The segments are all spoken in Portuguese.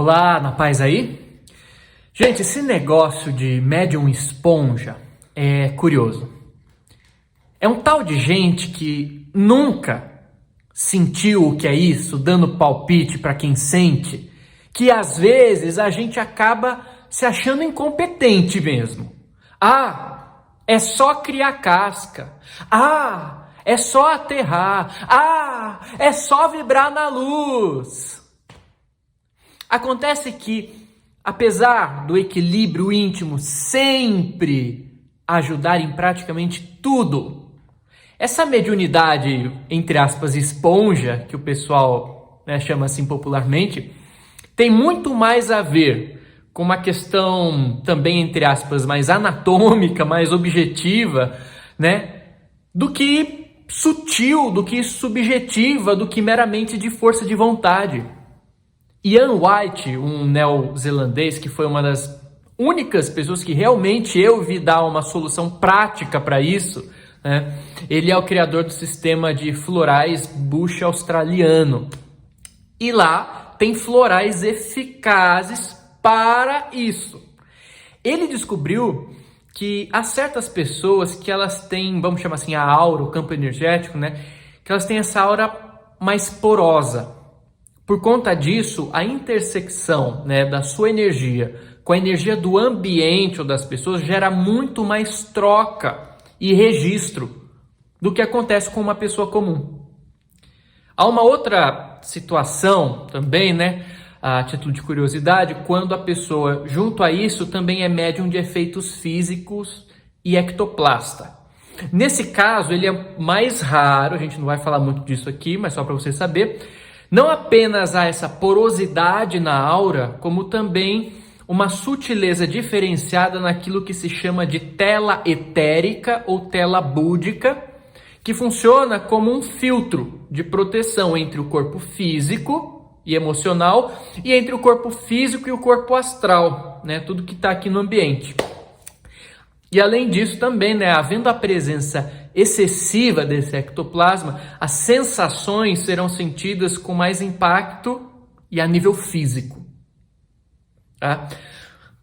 Olá, na paz aí? Gente, esse negócio de médium esponja é curioso. É um tal de gente que nunca sentiu o que é isso, dando palpite para quem sente, que às vezes a gente acaba se achando incompetente mesmo. Ah, é só criar casca. Ah, é só aterrar. Ah, é só vibrar na luz. Acontece que, apesar do equilíbrio íntimo sempre ajudar em praticamente tudo, essa mediunidade, entre aspas, esponja, que o pessoal chama assim popularmente, tem muito mais a ver com uma questão também, entre aspas, mais anatômica, mais objetiva, do que sutil, do que subjetiva, do que meramente de força de vontade. Ian White, um neozelandês que foi uma das únicas pessoas que realmente eu vi dar uma solução prática para isso, ele é o criador do sistema de florais Bush australiano. E lá tem florais eficazes para isso. Ele descobriu que há certas pessoas que elas têm, vamos chamar assim, a aura, o campo energético, que elas têm essa aura mais porosa. Por conta disso, a intersecção da sua energia com a energia do ambiente ou das pessoas gera muito mais troca e registro do que acontece com uma pessoa comum. Há uma outra situação também, a título de curiosidade, quando a pessoa, junto a isso, também é médium de efeitos físicos e ectoplasta. Nesse caso, ele é mais raro, a gente não vai falar muito disso aqui, mas só para você saber. Não apenas há essa porosidade na aura, como também uma sutileza diferenciada naquilo que se chama de tela etérica ou tela búdica, que funciona como um filtro de proteção entre o corpo físico e emocional e entre o corpo físico e o corpo astral, tudo que está aqui no ambiente. E além disso também, havendo a presença excessiva desse ectoplasma, as sensações serão sentidas com mais impacto e a nível físico. Tá?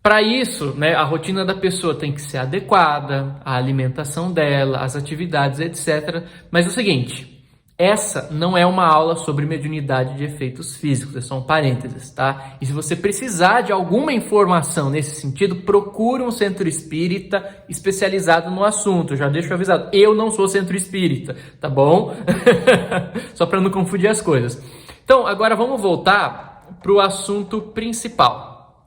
Para isso, a rotina da pessoa tem que ser adequada, a alimentação dela, as atividades, etc. Mas é o seguinte, essa não é uma aula sobre mediunidade de efeitos físicos, é só um parênteses, tá? E se você precisar de alguma informação nesse sentido, procure um centro espírita especializado no assunto. Eu já deixo avisado, eu não sou centro espírita, tá bom? Só para não confundir as coisas. Então, agora vamos voltar para o assunto principal.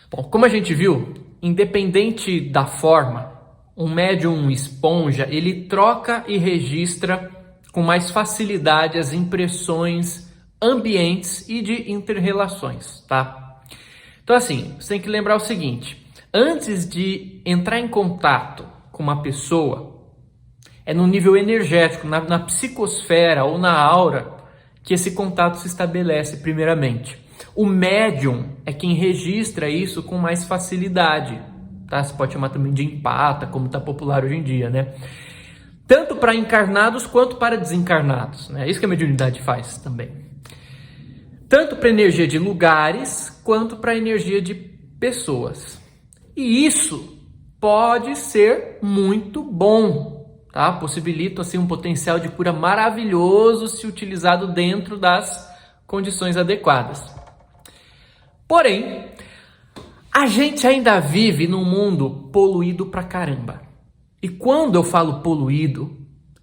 Bom, como a gente viu, independente da forma, um médium esponja, ele troca e registra com mais facilidade as impressões, ambientes e de interrelações, tá? Então assim, você tem que lembrar o seguinte, antes de entrar em contato com uma pessoa, é no nível energético, na psicosfera ou na aura, que esse contato se estabelece primeiramente. O médium é quem registra isso com mais facilidade, tá? Você pode chamar também de empata, como está popular hoje em dia, Tanto para encarnados quanto para desencarnados. É isso que a mediunidade faz também. Tanto para energia de lugares quanto para energia de pessoas. E isso pode ser muito bom, tá? Possibilita assim, um potencial de cura maravilhoso se utilizado dentro das condições adequadas. Porém, a gente ainda vive num mundo poluído pra caramba. E quando eu falo poluído,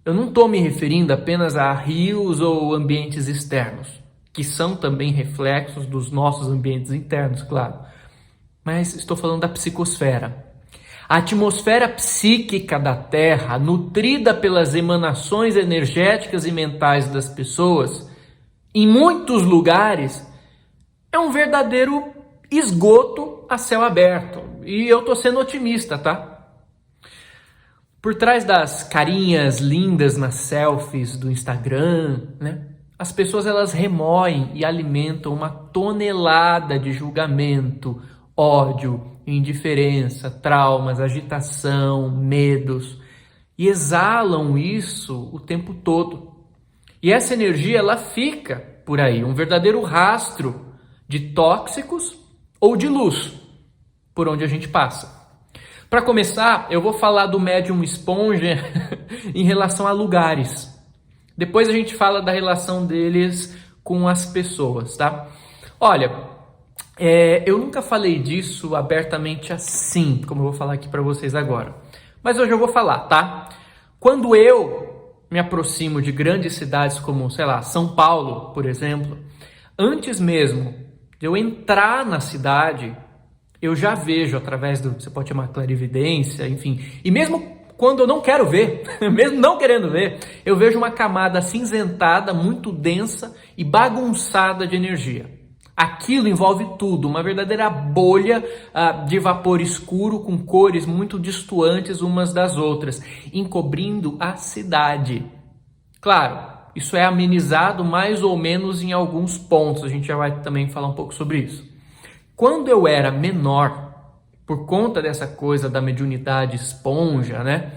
eu não estou me referindo apenas a rios ou ambientes externos, que são também reflexos dos nossos ambientes internos, claro. Mas estou falando da psicosfera. A atmosfera psíquica da Terra, nutrida pelas emanações energéticas e mentais das pessoas, em muitos lugares, é um verdadeiro esgoto a céu aberto. E eu estou sendo otimista, tá? Por trás das carinhas lindas nas selfies do Instagram, as pessoas elas remoem e alimentam uma tonelada de julgamento, ódio, indiferença, traumas, agitação, medos. E exalam isso o tempo todo. E essa energia ela fica por aí, um verdadeiro rastro de tóxicos ou de luz por onde a gente passa. Para começar, eu vou falar do médium esponja em relação a lugares. Depois a gente fala da relação deles com as pessoas, tá? Olha, eu nunca falei disso abertamente assim, como eu vou falar aqui para vocês agora. Mas hoje eu vou falar, tá? Quando eu me aproximo de grandes cidades como, sei lá, São Paulo, por exemplo, antes mesmo de eu entrar na cidade, eu já vejo através do, você pode chamar clarividência, enfim, e mesmo quando eu não quero ver, mesmo não querendo ver, eu vejo uma camada acinzentada, muito densa e bagunçada de energia. Aquilo envolve tudo, uma verdadeira bolha de vapor escuro com cores muito distantes umas das outras, encobrindo a cidade. Claro, isso é amenizado mais ou menos em alguns pontos, a gente já vai também falar um pouco sobre isso. Quando eu era menor, por conta dessa coisa da mediunidade esponja, né?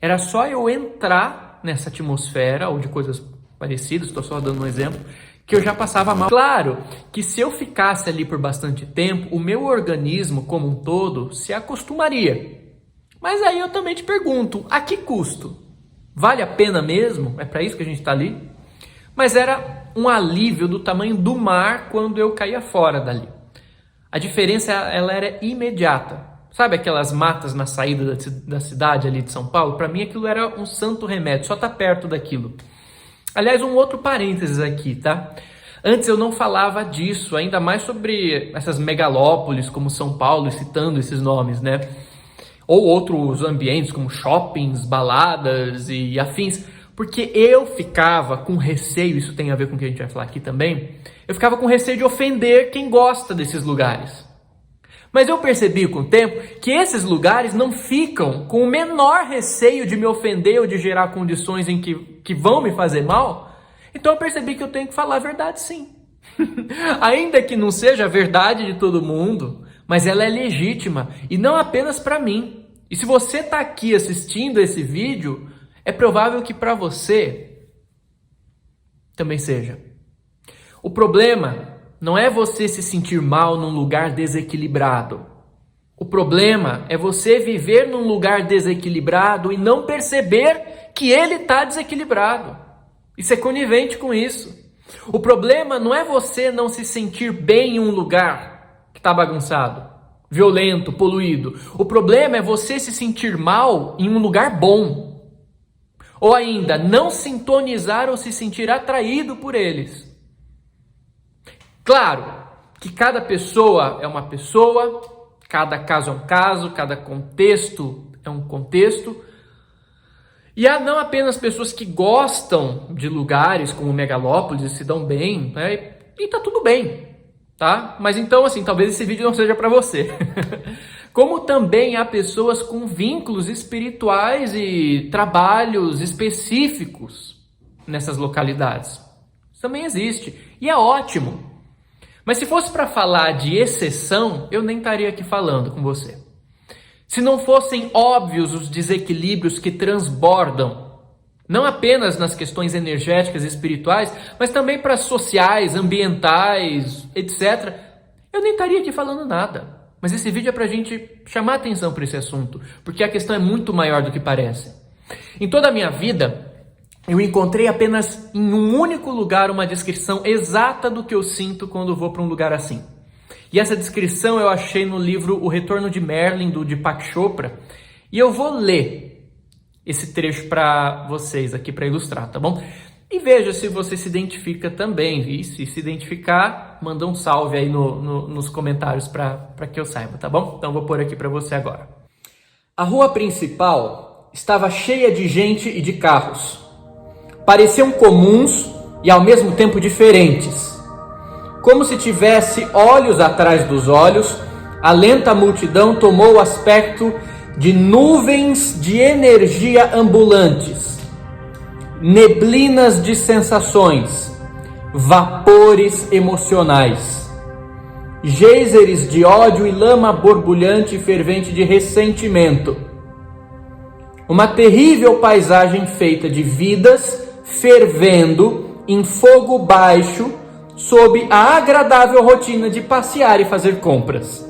Era só eu entrar nessa atmosfera ou de coisas parecidas, estou só dando um exemplo, que eu já passava mal. Claro que se eu ficasse ali por bastante tempo, o meu organismo como um todo se acostumaria. Mas aí eu também te pergunto, a que custo? Vale a pena mesmo? É para isso que a gente está ali? Mas era um alívio do tamanho do mar quando eu caía fora dali. A diferença, ela era imediata. Sabe aquelas matas na saída da cidade ali de São Paulo? Para mim aquilo era um santo remédio, só tá perto daquilo. Aliás, um outro parênteses aqui, tá? Antes eu não falava disso, ainda mais sobre essas megalópolis como São Paulo, citando esses nomes, né? Ou outros ambientes como shoppings, baladas e afins. Porque eu ficava com receio, isso tem a ver com o que a gente vai falar aqui também, eu ficava com receio de ofender quem gosta desses lugares. Mas eu percebi com o tempo que esses lugares não ficam com o menor receio de me ofender ou de gerar condições em que vão me fazer mal. Então eu percebi que eu tenho que falar a verdade sim. Ainda que não seja a verdade de todo mundo, mas ela é legítima e não apenas para mim. E se você está aqui assistindo esse vídeo, é provável que para você também seja. O problema não é você se sentir mal num lugar desequilibrado. O problema é você viver num lugar desequilibrado e não perceber que ele está desequilibrado. E ser conivente com isso. O problema não é você não se sentir bem em um lugar que está bagunçado, violento, poluído. O problema é você se sentir mal em um lugar bom. Ou ainda, não sintonizar ou se sentir atraído por eles. Claro que cada pessoa é uma pessoa, cada caso é um caso, cada contexto é um contexto. E há não apenas pessoas que gostam de lugares como megalópolis e se dão bem, né? E tá tudo bem, tá? Mas então, assim, talvez esse vídeo não seja para você. Como também há pessoas com vínculos espirituais e trabalhos específicos nessas localidades. Isso também existe e é ótimo. Mas se fosse para falar de exceção, eu nem estaria aqui falando com você. Se não fossem óbvios os desequilíbrios que transbordam, não apenas nas questões energéticas e espirituais, mas também para sociais, ambientais, etc., eu nem estaria aqui falando nada. Mas esse vídeo é para a gente chamar atenção para esse assunto, porque a questão é muito maior do que parece. Em toda a minha vida, eu encontrei apenas em um único lugar uma descrição exata do que eu sinto quando vou para um lugar assim. E essa descrição eu achei no livro O Retorno de Merlin, do Deepak Chopra. E eu vou ler esse trecho para vocês aqui para ilustrar, tá bom? E veja se você se identifica também. E se identificar, manda um salve aí nos comentários para que eu saiba, tá bom? Então vou pôr aqui para você agora. A rua principal estava cheia de gente e de carros. Pareciam comuns e ao mesmo tempo diferentes. Como se tivesse olhos atrás dos olhos, a lenta multidão tomou o aspecto de nuvens de energia ambulantes, neblinas de sensações, vapores emocionais, geysers de ódio e lama borbulhante e fervente de ressentimento. Uma terrível paisagem feita de vidas fervendo em fogo baixo sob a agradável rotina de passear e fazer compras.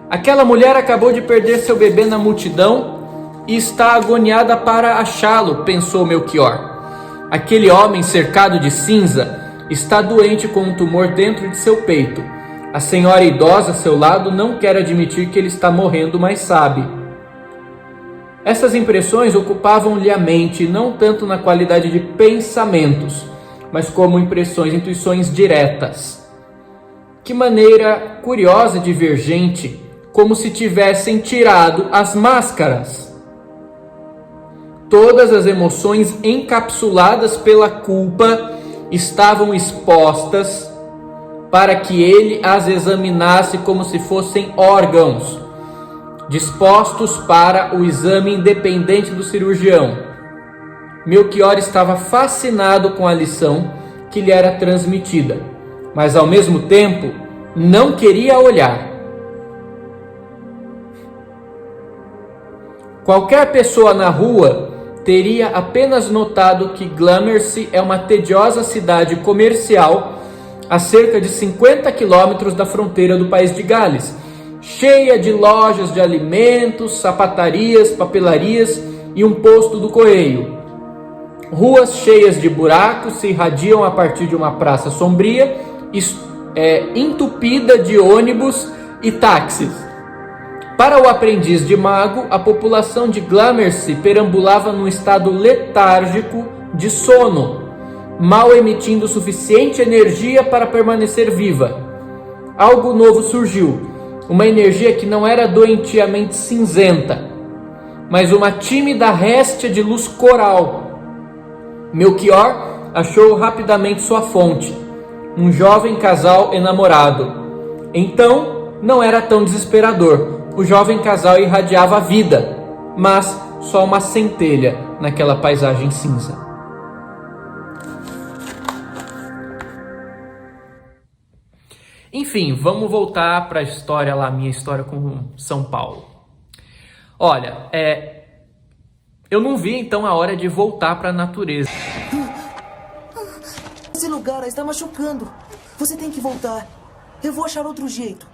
Aquela mulher acabou de perder seu bebê na multidão e está agoniada para achá-lo, pensou Melchior. Aquele homem cercado de cinza está doente com um tumor dentro de seu peito. A senhora idosa a seu lado não quer admitir que ele está morrendo, mas sabe. Essas impressões ocupavam-lhe a mente, não tanto na qualidade de pensamentos, mas como impressões, intuições diretas. Que maneira curiosa e divergente, como se tivessem tirado as máscaras. Todas as emoções encapsuladas pela culpa estavam expostas para que ele as examinasse como se fossem órgãos, dispostos para o exame independente do cirurgião. Melchior estava fascinado com a lição que lhe era transmitida, mas ao mesmo tempo não queria olhar. Qualquer pessoa na rua teria apenas notado que Glamercy é uma tediosa cidade comercial a cerca de 50 quilômetros da fronteira do país de Gales, cheia de lojas de alimentos, sapatarias, papelarias e um posto do correio. Ruas cheias de buracos se irradiam a partir de uma praça sombria, entupida de ônibus e táxis. Para o aprendiz de mago, a população de Glamercy perambulava num estado letárgico de sono, mal emitindo suficiente energia para permanecer viva. Algo novo surgiu, uma energia que não era doentiamente cinzenta, mas uma tímida réstia de luz coral. Melchior achou rapidamente sua fonte, um jovem casal enamorado. Então, não era tão desesperador. O jovem casal irradiava a vida, mas só uma centelha naquela paisagem cinza. Enfim, vamos voltar para a história lá, minha história com São Paulo. Olha, eu não vi então a hora de voltar para a natureza. Esse lugar está machucando. Você tem que voltar. Eu vou achar outro jeito.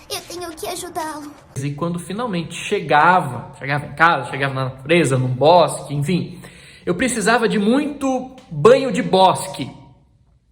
Eu tenho que ajudá-lo. E quando finalmente chegava em casa, chegava na natureza, num bosque, enfim, eu precisava de muito banho de bosque,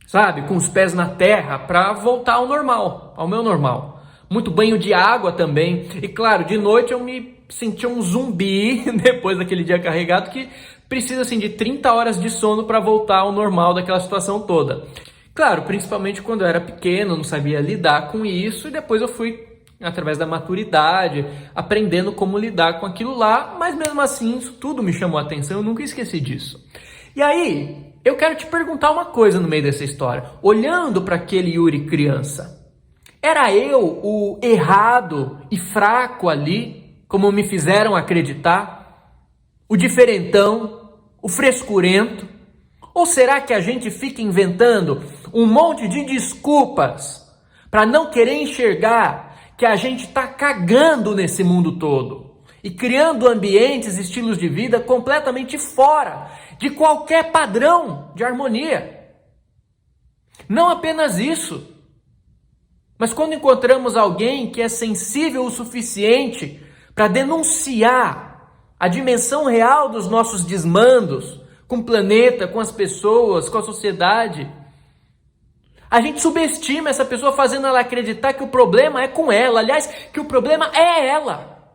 sabe, com os pés na terra, para voltar ao normal, ao meu normal. Muito banho de água também. E claro, de noite eu me sentia um zumbi depois daquele dia carregado que precisa assim de 30 horas de sono para voltar ao normal daquela situação toda. Claro, principalmente quando eu era pequeno, não sabia lidar com isso, e depois eu fui, através da maturidade, aprendendo como lidar com aquilo lá, mas mesmo assim isso tudo me chamou a atenção, eu nunca esqueci disso. E aí, eu quero te perguntar uma coisa no meio dessa história, olhando para aquele Yuri criança, era eu o errado e fraco ali, como me fizeram acreditar? O diferentão, o frescurento? Ou será que a gente fica inventando um monte de desculpas para não querer enxergar que a gente está cagando nesse mundo todo e criando ambientes, estilos de vida completamente fora de qualquer padrão de harmonia? Não apenas isso, mas quando encontramos alguém que é sensível o suficiente para denunciar a dimensão real dos nossos desmandos, com o planeta, com as pessoas, com a sociedade, a gente subestima essa pessoa, fazendo ela acreditar que o problema é com ela, aliás, que o problema é ela.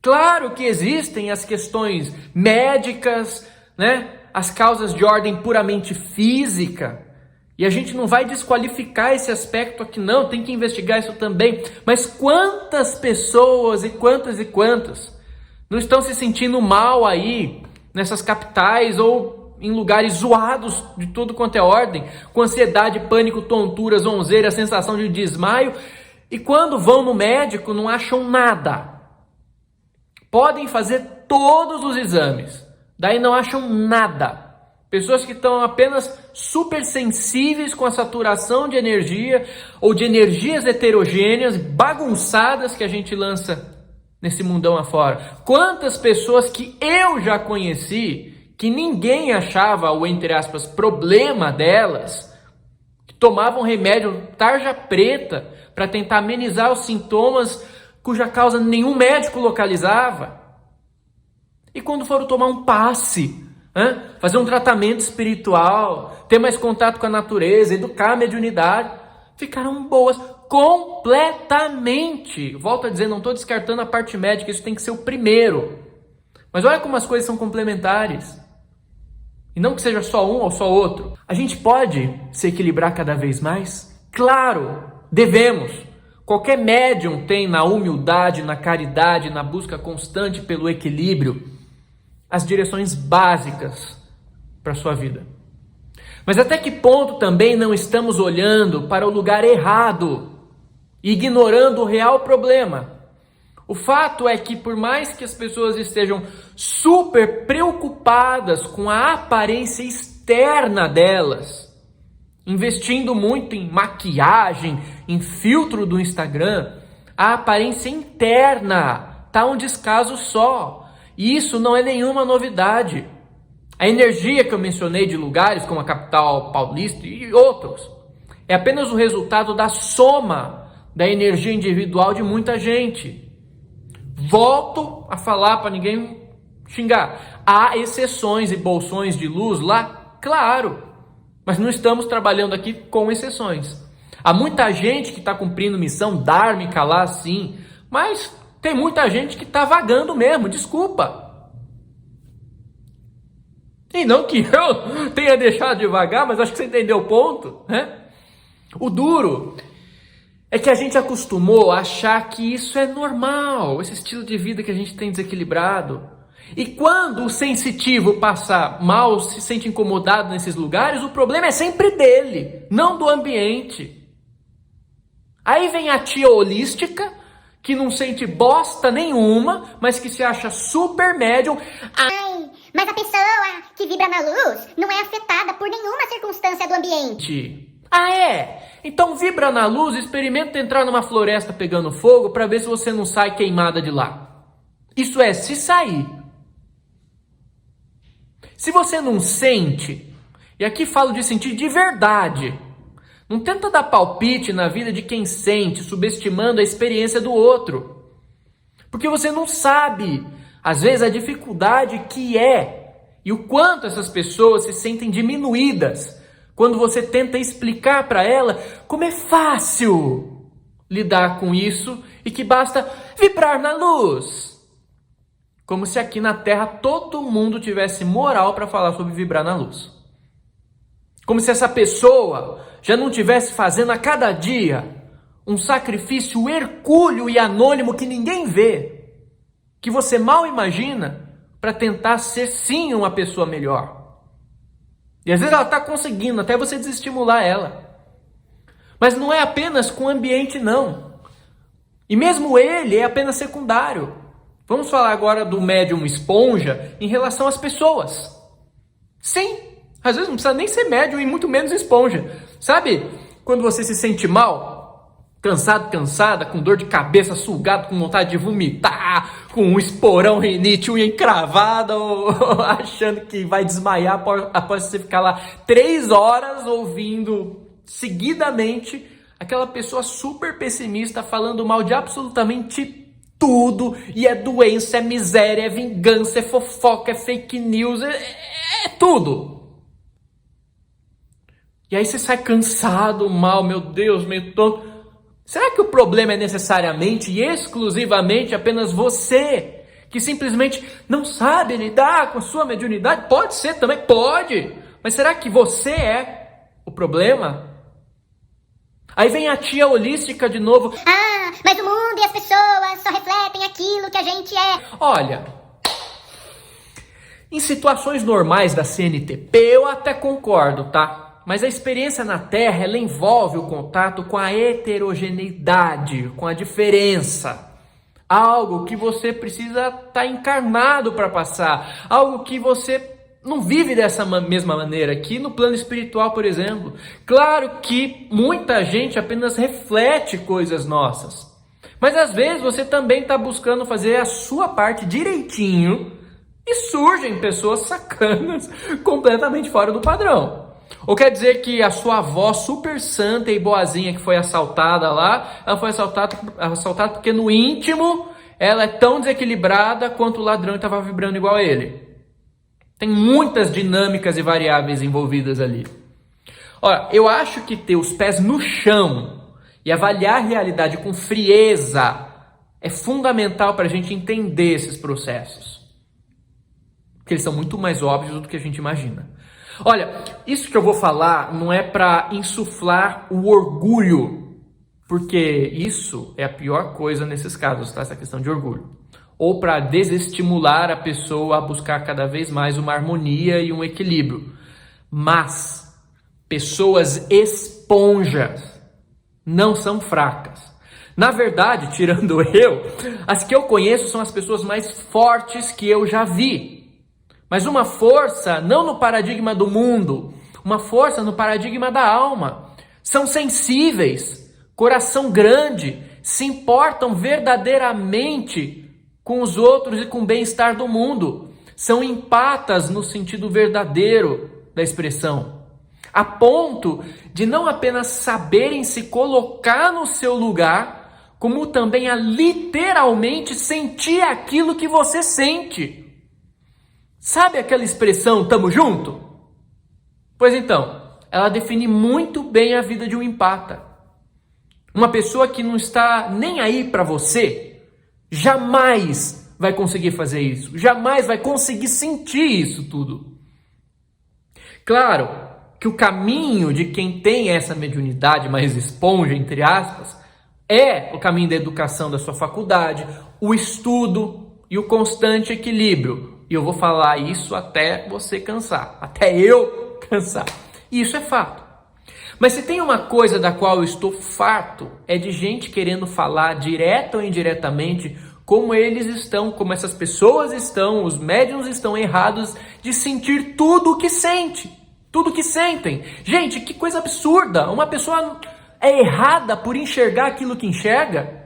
Claro que existem as questões médicas, né? As causas de ordem puramente física, e a gente não vai desqualificar esse aspecto aqui não, tem que investigar isso também, mas quantas pessoas e quantas não estão se sentindo mal aí, nessas capitais ou em lugares zoados de tudo quanto é ordem, com ansiedade, pânico, tontura, zonzeira, sensação de desmaio, e quando vão no médico não acham nada. Podem fazer todos os exames, daí não acham nada. Pessoas que estão apenas super sensíveis com a saturação de energia ou de energias heterogêneas, bagunçadas que a gente lança nesse mundão afora. Quantas pessoas que eu já conheci que ninguém achava o, entre aspas, problema delas, que tomavam remédio tarja preta para tentar amenizar os sintomas cuja causa nenhum médico localizava. E quando foram tomar um passe, fazer um tratamento espiritual, ter mais contato com a natureza, educar a mediunidade, ficaram boas completamente. Volto a dizer, não estou descartando a parte médica, isso tem que ser o primeiro. Mas olha como as coisas são complementares. E não que seja só um ou só outro. A gente pode se equilibrar cada vez mais? Claro, devemos. Qualquer médium tem na humildade, na caridade, na busca constante pelo equilíbrio, as direções básicas para a sua vida. Mas até que ponto também não estamos olhando para o lugar errado, ignorando o real problema? O fato é que por mais que as pessoas estejam super preocupadas com a aparência externa delas, investindo muito em maquiagem, em filtro do Instagram, a aparência interna está um descaso só. E isso não é nenhuma novidade. A energia que eu mencionei de lugares como a capital paulista e outros é apenas o resultado da soma da energia individual de muita gente. Volto a falar para ninguém xingar. Há exceções e bolsões de luz lá? Claro. Mas não estamos trabalhando aqui com exceções. Há muita gente que está cumprindo missão dármica lá, sim. Mas tem muita gente que está vagando mesmo, desculpa. E não que eu tenha deixado de vagar, mas acho que você entendeu o ponto, né? O duro é que a gente acostumou a achar que isso é normal, esse estilo de vida que a gente tem desequilibrado. E quando o sensitivo passa mal, se sente incomodado nesses lugares, o problema é sempre dele, não do ambiente. Aí vem a tia holística, que não sente bosta nenhuma, mas que se acha super médium. Ai, mas a pessoa que vibra na luz não é afetada por nenhuma circunstância do ambiente. Ah, é? Então vibra na luz, experimenta entrar numa floresta pegando fogo para ver se você não sai queimada de lá. Isso é, se sair. Se você não sente, e aqui falo de sentir de verdade, não tenta dar palpite na vida de quem sente, subestimando a experiência do outro. Porque você não sabe, às vezes, a dificuldade que é e o quanto essas pessoas se sentem diminuídas quando você tenta explicar para ela como é fácil lidar com isso e que basta vibrar na luz. Como se aqui na Terra todo mundo tivesse moral para falar sobre vibrar na luz. Como se essa pessoa já não estivesse fazendo a cada dia um sacrifício hercúleo e anônimo que ninguém vê, que você mal imagina, para tentar ser sim uma pessoa melhor. E às vezes ela está conseguindo, até você desestimular ela. Mas não é apenas com o ambiente, não. E mesmo ele é apenas secundário. Vamos falar agora do médium esponja em relação às pessoas. Sim, às vezes não precisa nem ser médium e muito menos esponja. Sabe quando você se sente mal, cansado, cansada, com dor de cabeça, sugado, com vontade de vomitar, com um esporão, rinite, unha encravada, ou achando que vai desmaiar após você ficar lá 3 horas ouvindo seguidamente aquela pessoa super pessimista falando mal de absolutamente tudo, e é doença, é miséria, é vingança, é fofoca, é fake news, é tudo. E aí você sai cansado, mal, meu Deus, meio tonto. Será que o problema é necessariamente e exclusivamente apenas você, que simplesmente não sabe lidar com a sua mediunidade? Pode ser também, pode. Mas será que você é o problema? Aí vem a tia holística de novo. Ah, mas o mundo e as pessoas só refletem aquilo que a gente é. Olha, em situações normais da CNTP eu até concordo, tá? Mas a experiência na Terra, ela envolve o contato com a heterogeneidade, com a diferença. Algo que você precisa estar encarnado para passar. Algo que você não vive dessa mesma maneira aqui no plano espiritual, por exemplo. Claro que muita gente apenas reflete coisas nossas. Mas às vezes você também está buscando fazer a sua parte direitinho, E surgem pessoas sacanas completamente fora do padrão. Ou quer dizer que a sua avó super santa e boazinha que foi assaltada lá, ela foi assaltada porque no íntimo ela é tão desequilibrada quanto o ladrão estava vibrando igual a ele. Tem muitas dinâmicas e variáveis envolvidas ali. Olha, eu acho que ter os pés no chão e avaliar a realidade com frieza é fundamental para a gente entender esses processos. Porque eles são muito mais óbvios do que a gente imagina. Olha, isso que eu vou falar não é para insuflar o orgulho, porque isso é a pior coisa nesses casos, tá? Essa questão de orgulho. Ou para desestimular a pessoa a buscar cada vez mais uma harmonia e um equilíbrio. Mas pessoas esponjas não são fracas. Na verdade, tirando eu, as que eu conheço são as pessoas mais fortes que eu já vi. Mas uma força não no paradigma do mundo, uma força no paradigma da alma. São sensíveis, coração grande, se importam verdadeiramente com os outros e com o bem-estar do mundo. São empatas no sentido verdadeiro da expressão. A ponto de não apenas saberem se colocar no seu lugar, como também a literalmente sentir aquilo que você sente. Sabe aquela expressão, tamo junto? Pois então, ela define muito bem a vida de um empata. Uma pessoa que não está nem aí para você, jamais vai conseguir fazer isso. Jamais vai conseguir sentir isso tudo. Claro que o caminho de quem tem essa mediunidade mais esponja, entre aspas, é o caminho da educação da sua faculdade, o estudo e o constante equilíbrio. E eu vou falar isso até você cansar, até eu cansar. E isso é fato. Mas se tem uma coisa da qual eu estou farto, é de gente querendo falar direta ou indiretamente como eles estão, como essas pessoas estão, os médiuns estão errados de sentir tudo o que sente, tudo o que sentem. Gente, que coisa absurda! Uma pessoa é errada por enxergar aquilo que enxerga?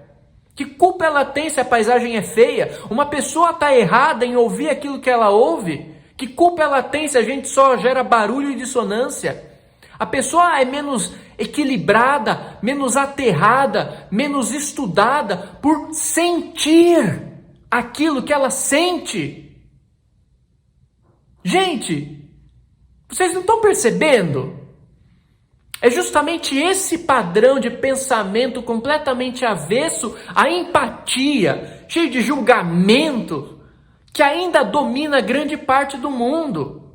Que culpa ela tem se a paisagem é feia? Uma pessoa está errada em ouvir aquilo que ela ouve? Que culpa ela tem se a gente só gera barulho e dissonância? A pessoa é menos equilibrada, menos aterrada, menos estudada por sentir aquilo que ela sente. Gente, vocês não estão percebendo? É justamente esse padrão de pensamento completamente avesso à empatia, cheio de julgamento, que ainda domina grande parte do mundo,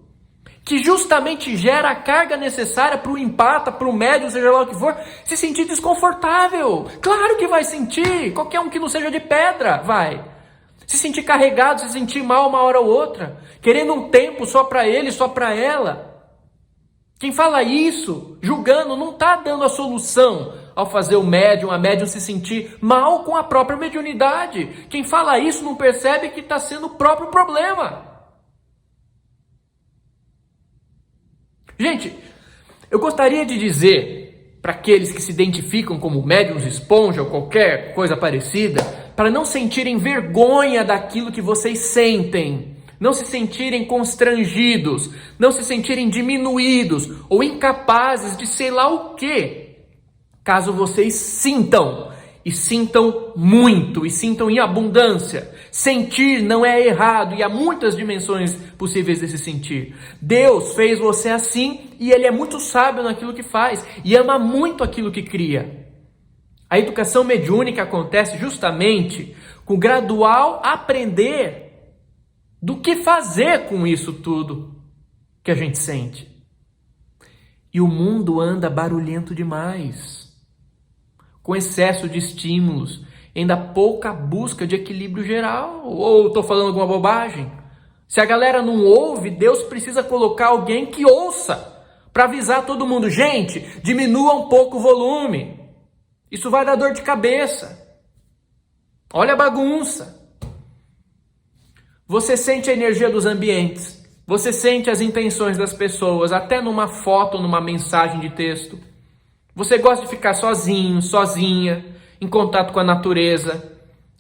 que justamente gera a carga necessária para o empata, para o médium, seja lá o que for, se sentir desconfortável. Claro que vai sentir, qualquer um que não seja de pedra vai. Se sentir carregado, se sentir mal uma hora ou outra, querendo um tempo só para ele, só para ela. Quem fala isso, julgando, não está dando a solução ao fazer a médium se sentir mal com a própria mediunidade. Quem fala isso não percebe que está sendo o próprio problema. Gente, eu gostaria de dizer para aqueles que se identificam como médiums esponja ou qualquer coisa parecida, para não sentirem vergonha daquilo que vocês sentem. Não se sentirem constrangidos, não se sentirem diminuídos ou incapazes de sei lá o quê. Caso vocês sintam, e sintam muito, e sintam em abundância. Sentir não é errado e há muitas dimensões possíveis desse sentir. Deus fez você assim e Ele é muito sábio naquilo que faz e ama muito aquilo que cria. A educação mediúnica acontece justamente com o gradual aprender do que fazer com isso tudo que a gente sente. E o mundo anda barulhento demais, com excesso de estímulos, ainda pouca busca de equilíbrio geral. Ou estou falando alguma bobagem? Se a galera não ouve, Deus precisa colocar alguém que ouça, para avisar todo mundo: gente, diminua um pouco o volume, isso vai dar dor de cabeça, olha a bagunça. Você sente a energia dos ambientes, você sente as intenções das pessoas, até numa foto, numa mensagem de texto. Você gosta de ficar sozinho, sozinha, em contato com a natureza.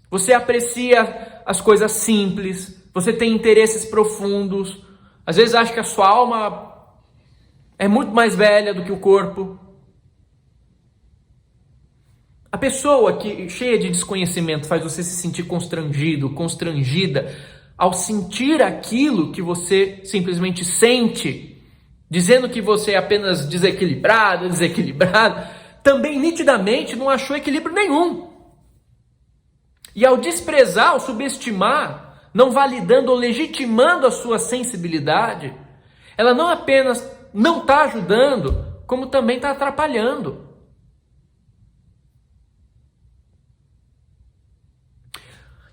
Você aprecia as coisas simples, Você tem interesses profundos. Às vezes acha que a sua alma é muito mais velha do que o corpo. A pessoa que, cheia de desconhecimento, faz você se sentir constrangido, constrangida, ao sentir aquilo que você simplesmente sente, dizendo que você é apenas desequilibrado, também nitidamente não achou equilíbrio nenhum. E ao desprezar, ao subestimar, não validando ou legitimando a sua sensibilidade, ela não apenas não está ajudando, como também está atrapalhando.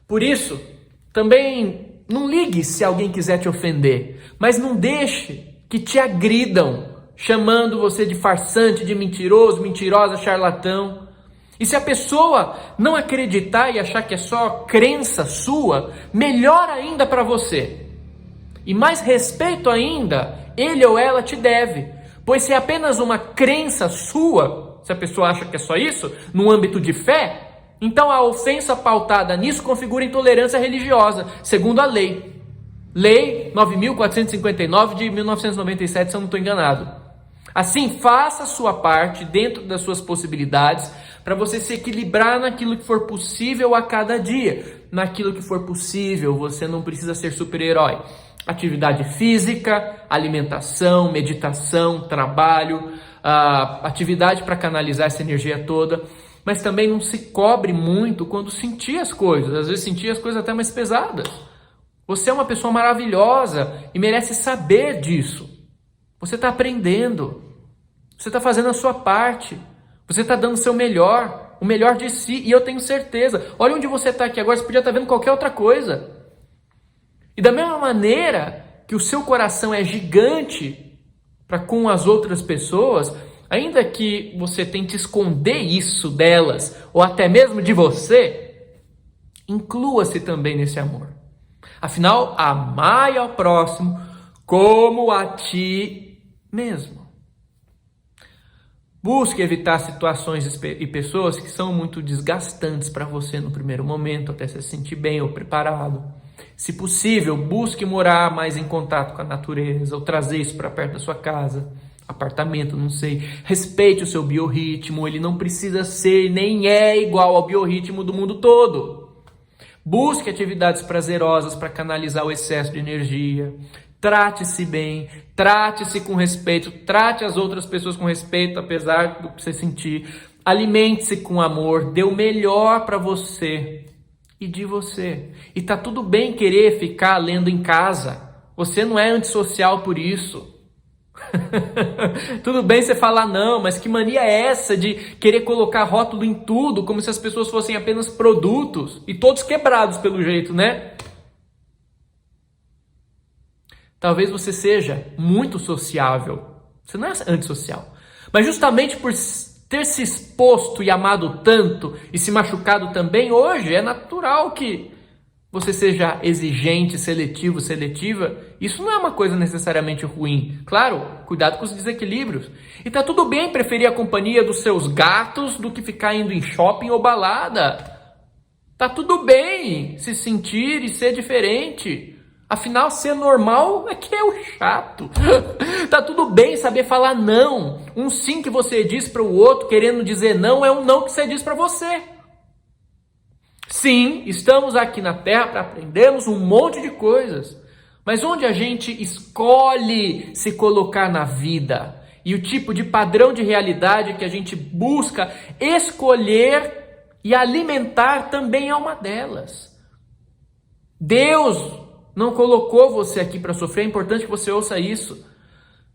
Por isso, também não ligue se alguém quiser te ofender, mas não deixe que te agridam, chamando você de farsante, de mentiroso, mentirosa, charlatão. E se a pessoa não acreditar e achar que é só crença sua, melhor ainda para você. E mais respeito ainda, ele ou ela te deve, pois se é apenas uma crença sua, se a pessoa acha que é só isso, no âmbito de fé, então a ofensa pautada nisso configura intolerância religiosa, segundo a lei. Lei 9.459 de 1997, se eu não estou enganado. Assim, faça a sua parte dentro das suas possibilidades para você se equilibrar naquilo que for possível a cada dia. Naquilo que for possível, você não precisa ser super-herói. Atividade física, alimentação, meditação, trabalho, atividade para canalizar essa energia toda. Mas também não se cobre muito quando sentir as coisas. Às vezes sentir as coisas até mais pesadas. Você é uma pessoa maravilhosa e merece saber disso. Você está aprendendo. Você está fazendo a sua parte. Você está dando o seu melhor. O melhor de si. E eu tenho certeza. Olha onde você está aqui agora. Você podia estar vendo qualquer outra coisa. E da mesma maneira que o seu coração é gigante para com as outras pessoas, ainda que você tente esconder isso delas, ou até mesmo de você, inclua-se também nesse amor. Afinal, amai ao próximo como a ti mesmo. Busque evitar situações e pessoas que são muito desgastantes para você no primeiro momento, até se sentir bem ou preparado. Se possível, busque morar mais em contato com a natureza, ou trazer isso para perto da sua casa. Apartamento, não sei. Respeite o seu biorritmo, ele não precisa ser nem é igual ao biorritmo do mundo todo. Busque atividades prazerosas para canalizar o excesso de energia. Trate-se bem, trate-se com respeito, trate as outras pessoas com respeito, apesar do que você sentir. Alimente-se com amor, dê o melhor para você e de você. E tá tudo bem querer ficar lendo em casa. Você não é antissocial por isso. Tudo bem você falar não, mas que mania é essa de querer colocar rótulo em tudo, como se as pessoas fossem apenas produtos, e todos quebrados pelo jeito, né? Talvez você seja muito sociável, você não é antissocial, mas justamente por ter se exposto e amado tanto e se machucado também, hoje é natural que você seja exigente, seletivo, seletiva. Isso não é uma coisa necessariamente ruim. Claro, cuidado com os desequilíbrios. E tá tudo bem preferir a companhia dos seus gatos do que ficar indo em shopping ou balada. Tá tudo bem se sentir e ser diferente. Afinal, ser normal é que é o chato. Tá tudo bem saber falar não. Um sim que você diz para o outro querendo dizer não é um não que você diz para você. Sim, estamos aqui na Terra para aprendermos um monte de coisas, mas onde a gente escolhe se colocar na vida e o tipo de padrão de realidade que a gente busca escolher e alimentar também é uma delas. Deus não colocou você aqui para sofrer, é importante que você ouça isso,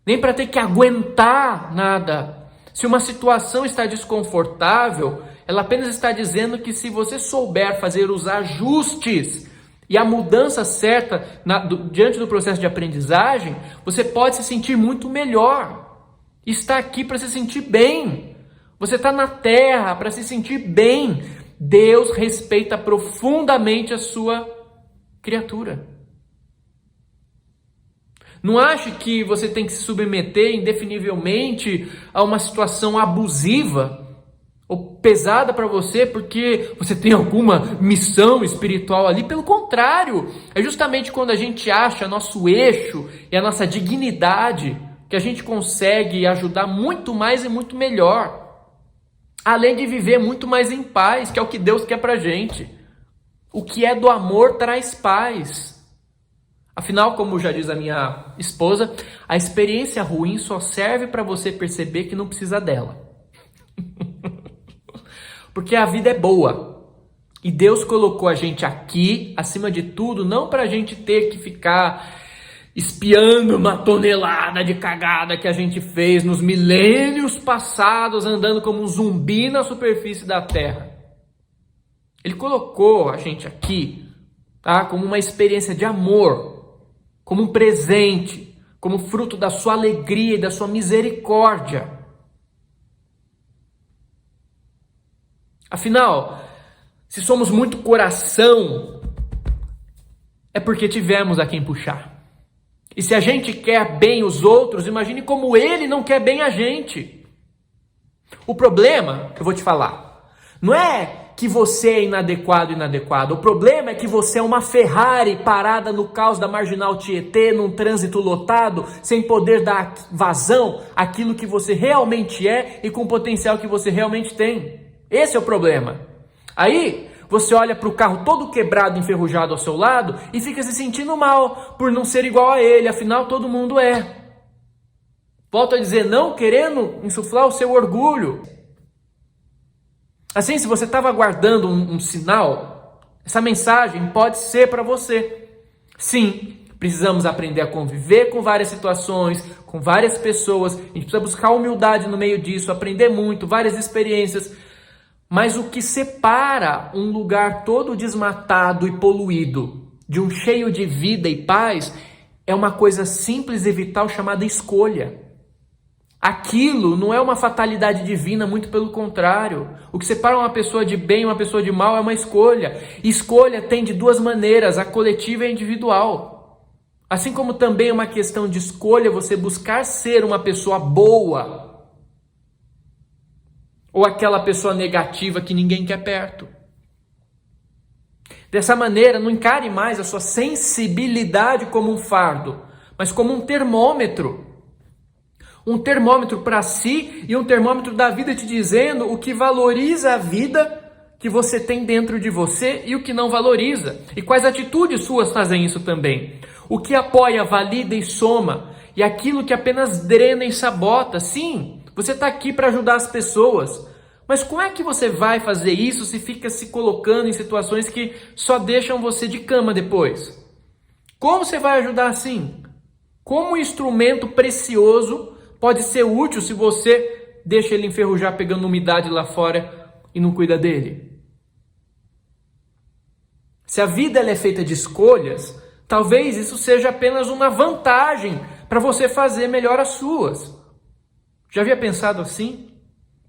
nem para ter que aguentar nada. Se uma situação está desconfortável, ela apenas está dizendo que se você souber fazer os ajustes e a mudança certa diante do processo de aprendizagem, você pode se sentir muito melhor. Está aqui para se sentir bem. Você está na Terra para se sentir bem. Deus respeita profundamente a sua criatura. Não ache que você tem que se submeter indefinivelmente a uma situação abusiva, ou pesada para você porque você tem alguma missão espiritual ali. Pelo contrário, é justamente quando a gente acha nosso eixo e a nossa dignidade que a gente consegue ajudar muito mais e muito melhor. Além de viver muito mais em paz, que é o que Deus quer pra gente. O que é do amor traz paz. Afinal, como já diz a minha esposa, a experiência ruim só serve para você perceber que não precisa dela. Porque a vida é boa. E Deus colocou a gente aqui, acima de tudo, não para a gente ter que ficar espiando uma tonelada de cagada que a gente fez nos milênios passados, andando como um zumbi na superfície da Terra. Ele colocou a gente aqui, tá, como uma experiência de amor, como um presente, como fruto da sua alegria e da sua misericórdia. Afinal, se somos muito coração, é porque tivemos a quem puxar. E se a gente quer bem os outros, imagine como ele não quer bem a gente. O problema, eu vou te falar, não é que você é inadequado. O problema é que você é uma Ferrari parada no caos da Marginal Tietê, num trânsito lotado, sem poder dar vazão àquilo que você realmente é e com o potencial que você realmente tem. Esse é o problema. Aí você olha para o carro todo quebrado, enferrujado ao seu lado e fica se sentindo mal por não ser igual a ele, afinal todo mundo é. Volto a dizer, não querendo insuflar o seu orgulho. Assim, se você estava aguardando um sinal, essa mensagem pode ser para você. Sim, precisamos aprender a conviver com várias situações, com várias pessoas, a gente precisa buscar humildade no meio disso, aprender muito, várias experiências. Mas o que separa um lugar todo desmatado e poluído de um cheio de vida e paz é uma coisa simples e vital chamada escolha. Aquilo não é uma fatalidade divina, muito pelo contrário. O que separa uma pessoa de bem e uma pessoa de mal é uma escolha. Escolha tem de duas maneiras, a coletiva e a individual. Assim como também é uma questão de escolha você buscar ser uma pessoa boa, ou aquela pessoa negativa que ninguém quer perto. Dessa maneira, não encare mais a sua sensibilidade como um fardo, mas como um termômetro. Um termômetro para si e um termômetro da vida te dizendo o que valoriza a vida que você tem dentro de você e o que não valoriza. E quais atitudes suas fazem isso também. O que apoia, valida e soma. E aquilo que apenas drena e sabota. Sim, você está aqui para ajudar as pessoas. Mas como é que você vai fazer isso se fica se colocando em situações que só deixam você de cama depois? Como você vai ajudar assim? Como um instrumento precioso pode ser útil se você deixa ele enferrujar pegando umidade lá fora e não cuida dele? Se a vida ela é feita de escolhas, talvez isso seja apenas uma vantagem para você fazer melhor as suas. Já havia pensado assim?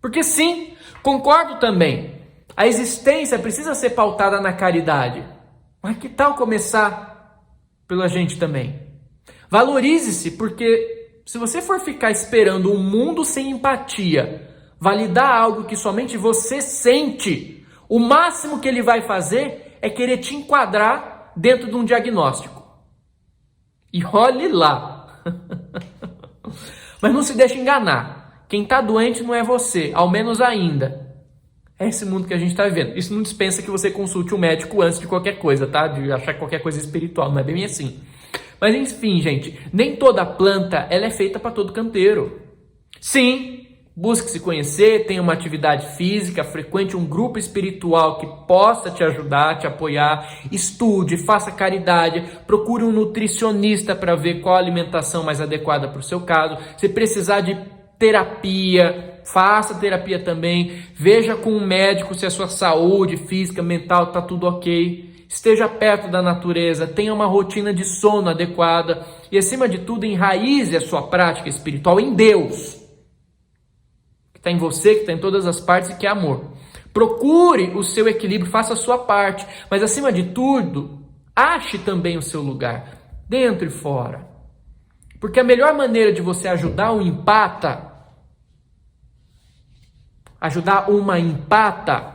Porque sim, concordo também. A existência precisa ser pautada na caridade. Mas que tal começar pela gente também? Valorize-se, porque se você for ficar esperando um mundo sem empatia, validar algo que somente você sente, o máximo que ele vai fazer é querer te enquadrar dentro de um diagnóstico. E olhe lá. Mas não se deixe enganar. Quem está doente não é você, ao menos ainda. É esse mundo que a gente está vivendo. Isso não dispensa que você consulte um médico antes de qualquer coisa, tá? De achar qualquer coisa espiritual, não é bem assim. Mas enfim, gente, nem toda planta ela é feita para todo canteiro. Sim, busque se conhecer, tenha uma atividade física, frequente um grupo espiritual que possa te ajudar, te apoiar, estude, faça caridade, procure um nutricionista para ver qual a alimentação mais adequada para o seu caso. Se precisar de terapia, faça terapia também, veja com um médico se a sua saúde física, mental está tudo ok. Esteja perto da natureza, tenha uma rotina de sono adequada e, acima de tudo, enraize a sua prática espiritual em Deus, que está em você, que está em todas as partes e que é amor. Procure o seu equilíbrio, faça a sua parte, mas, acima de tudo, ache também o seu lugar, dentro e fora. Porque a melhor maneira de você ajudar o empata Ajudar uma empata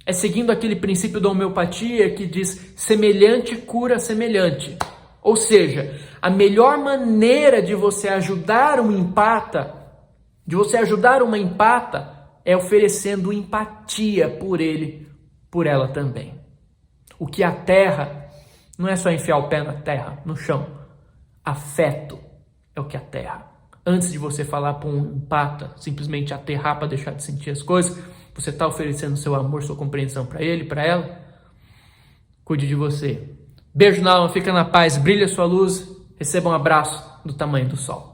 é seguindo aquele princípio da homeopatia que diz semelhante cura semelhante. Ou seja, a melhor maneira de você ajudar uma empata, é oferecendo empatia por ele, por ela também. O que aterra não é só enfiar o pé na terra, no chão. Afeto é o que aterra. Antes de você falar para um empata, simplesmente aterrar para deixar de sentir as coisas, você está oferecendo seu amor, sua compreensão para ele, para ela. Cuide de você. Beijo na alma, fica na paz, brilha sua luz, receba um abraço do tamanho do sol.